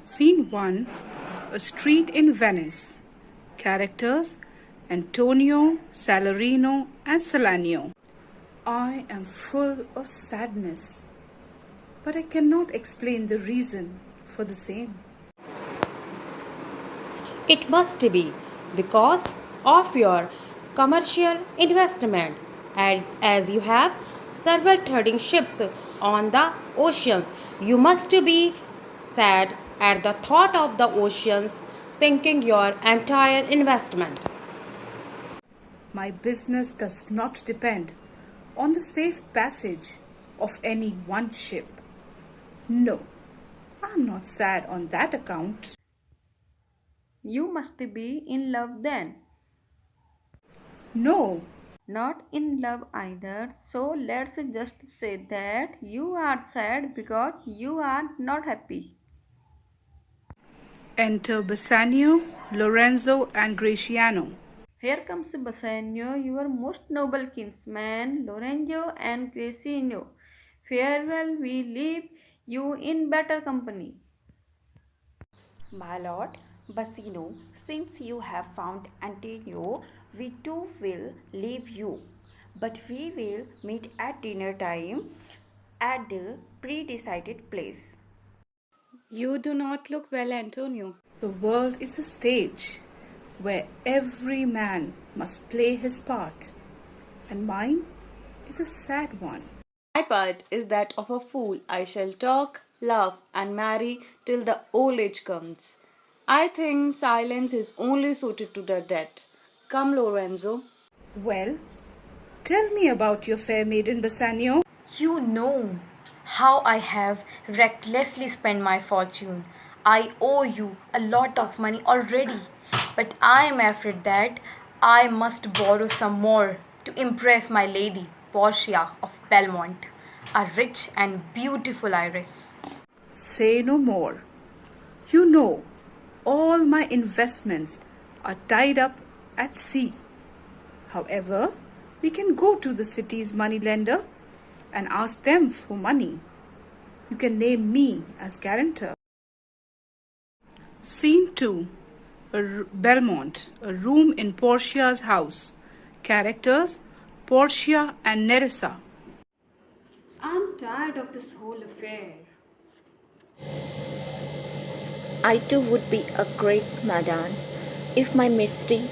Scene 1. A street in Venice. Characters Antonio, Salarino, and Salanio. I am full of sadness, but I cannot explain the reason for the same. It must be because of your commercial investment, and as you have several trading ships on the oceans, you must be sad at the thought of the oceans sinking your entire investment. My business does not depend on the safe passage of any one ship. No, I am not sad on that account. You must be in love then. No, Not in love either. So let's just say that you are sad because you are not happy. enter Bassanio, Lorenzo, and Graciano. Here comes Bassanio, your most noble kinsman, Lorenzo and Graciano. Farewell, we leave you in better company. My lord, Bassino, since you have found Antonio, we too will leave you. But we will meet at dinner time at the pre-decided place. You do not look well, Antonio. The world is a stage where every man must play his part, and mine is a sad one. My part is that of a fool. I shall talk, laugh, and marry till the old age comes. I think silence is only suited to the dead. Come, Lorenzo. Well, tell me about your fair maiden Bassanio. You know how I have recklessly spent my fortune. I owe you a lot of money already, but I am afraid that I must borrow some more to impress my lady Portia of Belmont, a rich and beautiful heiress. Say no more. You know, all my investments are tied up at sea. However, we can go to the city's moneylender and ask them for money. You can name me as guarantor. Scene 2. Belmont, a room in Portia's house. Characters Portia and Nerissa. I'm tired of this whole affair. I too would be a great madam if my mystery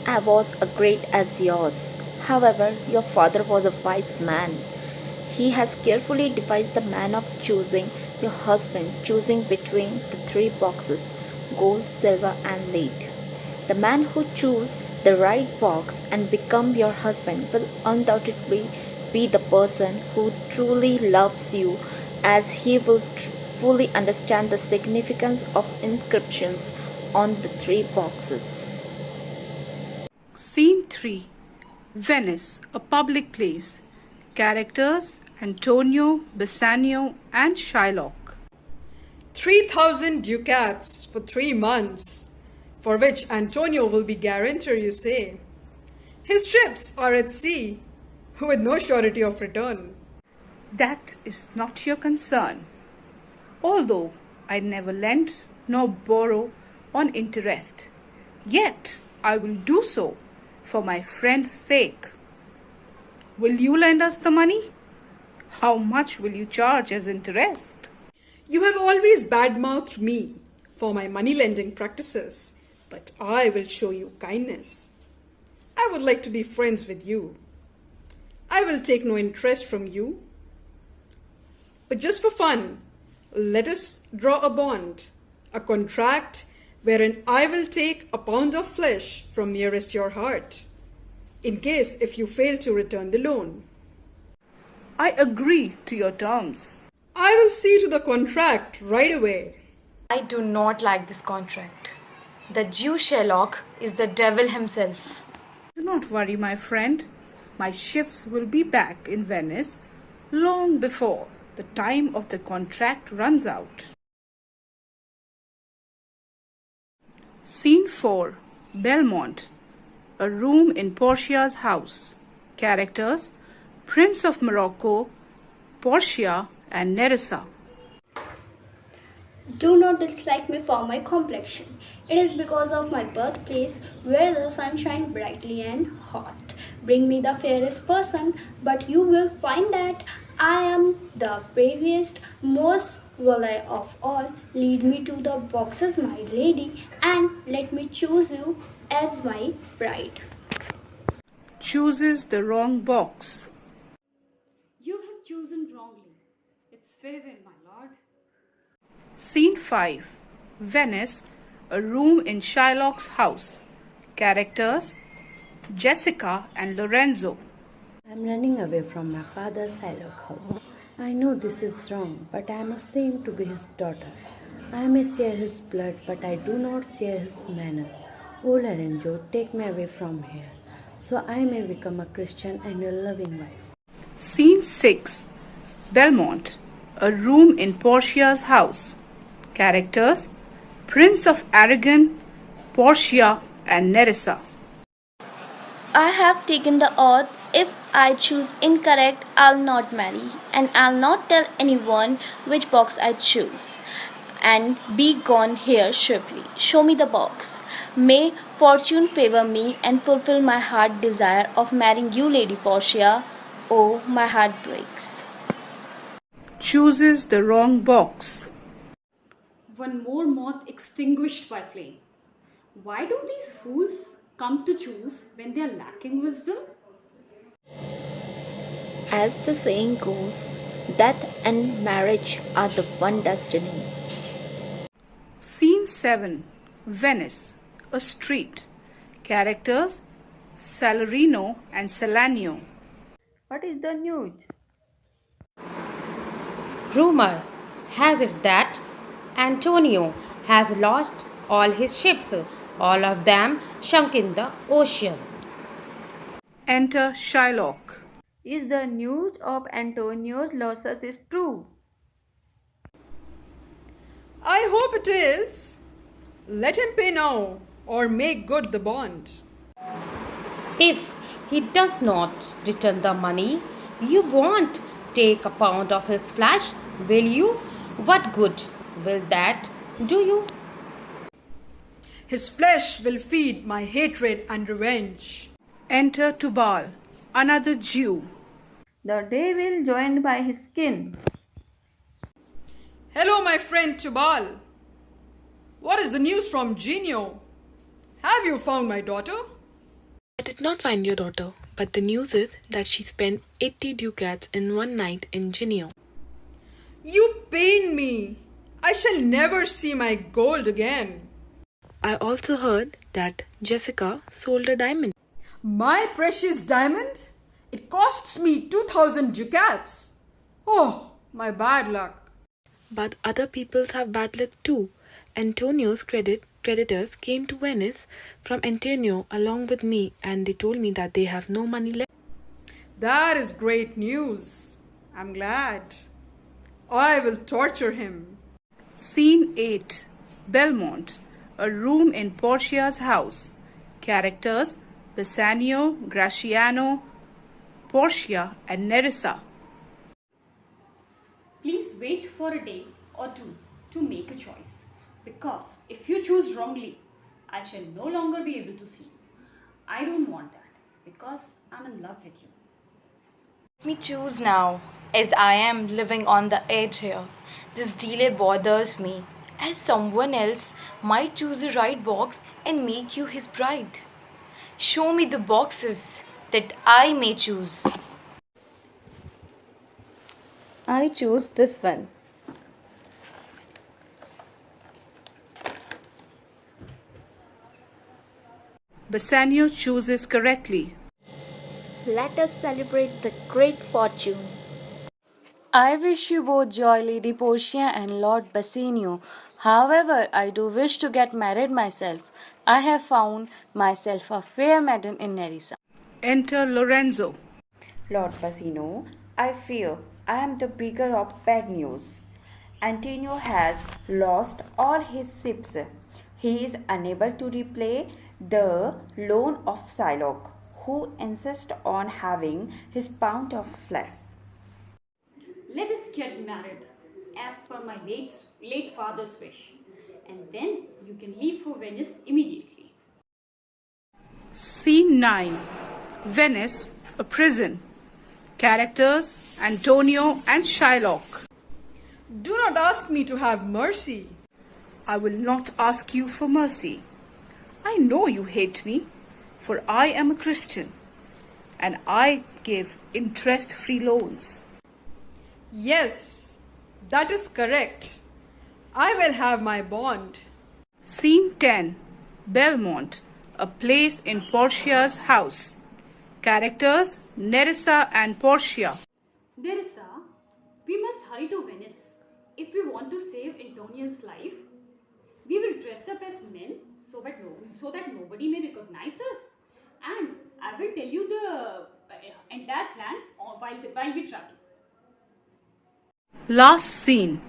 was as great as yours. However, your father was a wise man. He has carefully devised the manner of choosing your husband, choosing between the three boxes, gold, silver, and lead. The man who chooses the right box and become your husband will undoubtedly be the person who truly loves you, as he will fully understand the significance of inscriptions on the three boxes. Scene 3. Venice, a public place. Characters Antonio, Bassanio, and Shylock. 3,000 ducats for 3 months, for which Antonio will be guarantor, you say. His ships are at sea, with no surety of return. That is not your concern. Although I never lend nor borrow on interest, yet I will do so for my friend's sake. Will you lend us the money? How much will you charge as interest? You have always badmouthed me for my money-lending practices, but I will show you kindness. I would like to be friends with you. I will take no interest from you. But just for fun, let us draw a bond, a contract wherein I will take a pound of flesh from nearest your heart, in case if you fail to return the loan. I agree to your terms. I will see to the contract right away. I do not like this contract. The Jew Sherlock is the devil himself. Do not worry, my friend. My ships will be back in Venice long before the time of the contract runs out. Scene 4. Belmont, a room in Portia's house. Characters Prince of Morocco, Portia, and Nerissa. Do not dislike me for my complexion. It is because of my birthplace where the sun shines brightly and hot. Bring me the fairest person, but you will find that I am the bravest, most wily of all. Lead me to the boxes, my lady, and let me choose you as my bride. Chooses the wrong box. You have chosen wrongly. It's farewell, my lord. Scene 5. Venice, a room in Shylock's house. Characters: Jessica and Lorenzo. I'm running away from my father's Shylock house. I know this is wrong, but I am ashamed to be his daughter. I may share his blood, but I do not share his manner. Oh, Lorenzo, take me away from here, so I may become a Christian and your loving wife. Scene 6. Belmont, a room in Portia's house. Characters: Prince of Aragon, Portia, and Nerissa. I have taken the oath. If I choose incorrect, I'll not marry, and I'll not tell anyone which box I choose. And be gone here swiftly. Show me the box. May fortune favor me and fulfill my heart desire of marrying you, Lady Portia. Oh, my heart breaks. Chooses the wrong box. One more moth extinguished by flame. Why do these fools come to choose when they are lacking wisdom? As the saying goes, death and marriage are the one destiny. Scene 7. Venice, a street. Characters: Salarino and Salanio. What is the news? Rumor has it that Antonio has lost all his ships, all of them sunk in the ocean. Enter Shylock. Is the news of Antonio's losses is true? I hope it is. Let him pay now or make good the bond. If he does not return the money, you won't take a pound of his flesh, will you? What good will that do you? His flesh will feed my hatred and revenge. Enter Tubal, another Jew. The devil joined by his skin. Hello, my friend Tubal. What is the news from Genio? Have you found my daughter? I did not find your daughter, but the news is that she spent 80 ducats in one night in Genio. You pain me. I shall never see my gold again. I also heard that Jessica sold a diamond. My precious diamond? It costs me 2,000 ducats. Oh, my bad luck. But other peoples have bad luck too. Antonio's creditors came to Venice from Antonio along with me, and they told me that they have no money left. That is great news. I'm glad. I will torture him. Scene 8. Belmont, a room in Portia's house. Characters: Bassanio, Graciano, Portia, and Nerissa. Please wait for a day or two to make a choice. Because if you choose wrongly, I shall no longer be able to see you. I don't want that because I'm in love with you. Let me choose now, as I am living on the edge here. This delay bothers me, as someone else might choose the right box and make you his bride. Show me the boxes that I may choose. I choose this one. Bassanio chooses correctly. Let us celebrate the great fortune. I wish you both joy, Lady Portia and Lord Bassanio. However, I do wish to get married myself. I have found myself a fair maiden in Nerissa. Enter Lorenzo. Lord Basino, I fear I am the bearer of bad news. Antonio has lost all his ships. He is unable to repay the loan of Shylock, who insists on having his pound of flesh. Let us get married. as per my late father's wish. And then you can leave for Venice immediately. Scene 9. Venice, a prison. Characters Antonio and Shylock. Do not ask me to have mercy. I will not ask you for mercy. I know you hate me, for I am a Christian, and I give interest-free loans. Yes, that is correct. I will have my bond. Scene 10. Belmont, a place in Portia's house. Characters Nerissa and Portia. Nerissa, we must hurry to Venice. If we want to save Antonio's life, we will dress up as men so that nobody may recognize us. And I will tell you the entire plan while we travel. Last scene.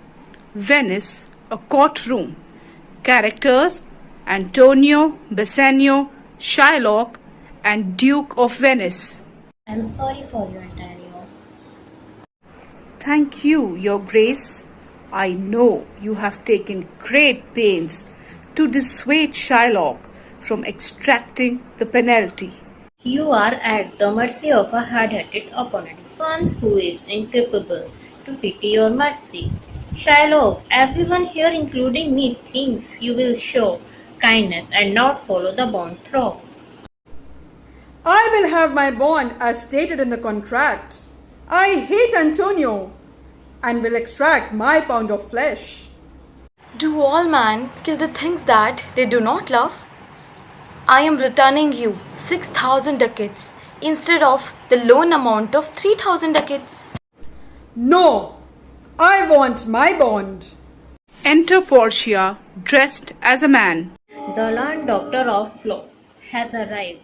Venice, a courtroom. Characters Antonio, Bassanio, Shylock, and Duke of Venice. I'm sorry for your Ontario. Thank you, Your Grace. I know you have taken great pains to dissuade Shylock from extracting the penalty. You are at the mercy of a hard-headed opponent, one who is incapable to pity your mercy. Shylock, everyone here, including me, thinks you will show kindness and not follow the bond through. I will have my bond as stated in the contract. I hate Antonio and will extract my pound of flesh. Do all men kill the things that they do not love? I am returning you 6,000 ducats instead of the loan amount of 3,000 ducats. No, I want my bond. Enter Portia, dressed as a man. The learned doctor of law has arrived.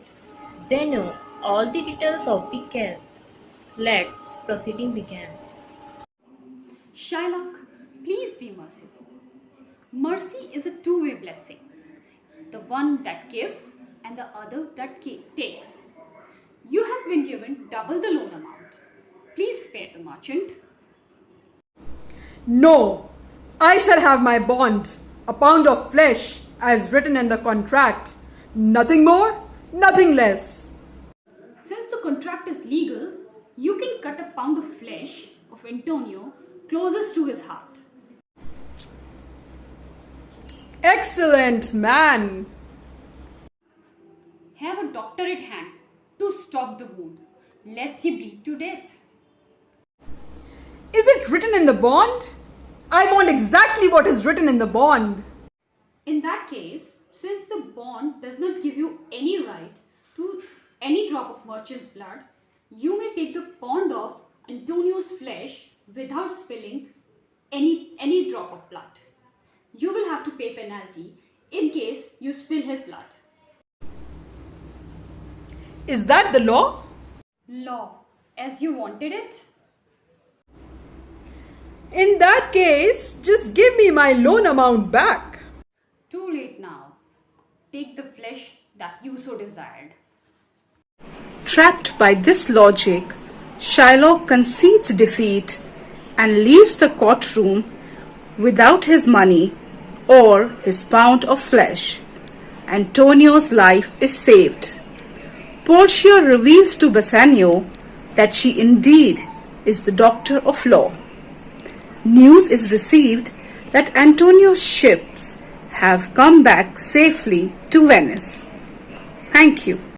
They know all the details of the case. Let's proceeding begin. Shylock, please be merciful. Mercy is a two-way blessing. The one that gives and the other that takes. You have been given double the loan amount. Please spare the merchant. No, I shall have my bond, a pound of flesh, as written in the contract. Nothing more, nothing less. Since the contract is legal, you can cut a pound of flesh of Antonio closest to his heart. Excellent, man. Have a doctor at hand to stop the wound, lest he bleed to death. Is it written in the bond? I want exactly what is written in the bond. In that case, since the bond does not give you any right to any drop of merchant's blood, you may take the pound of Antonio's flesh without spilling any drop of blood. You will have to pay penalty in case you spill his blood. Is that the law? Law, as you wanted it. In that case, just give me my loan amount back. Too late now. Take the flesh that you so desired. Trapped by this logic, Shylock concedes defeat and leaves the courtroom without his money or his pound of flesh. Antonio's life is saved. Portia reveals to Bassanio that she indeed is the doctor of law. News is received that Antonio's ships have come back safely to Venice. Thank you.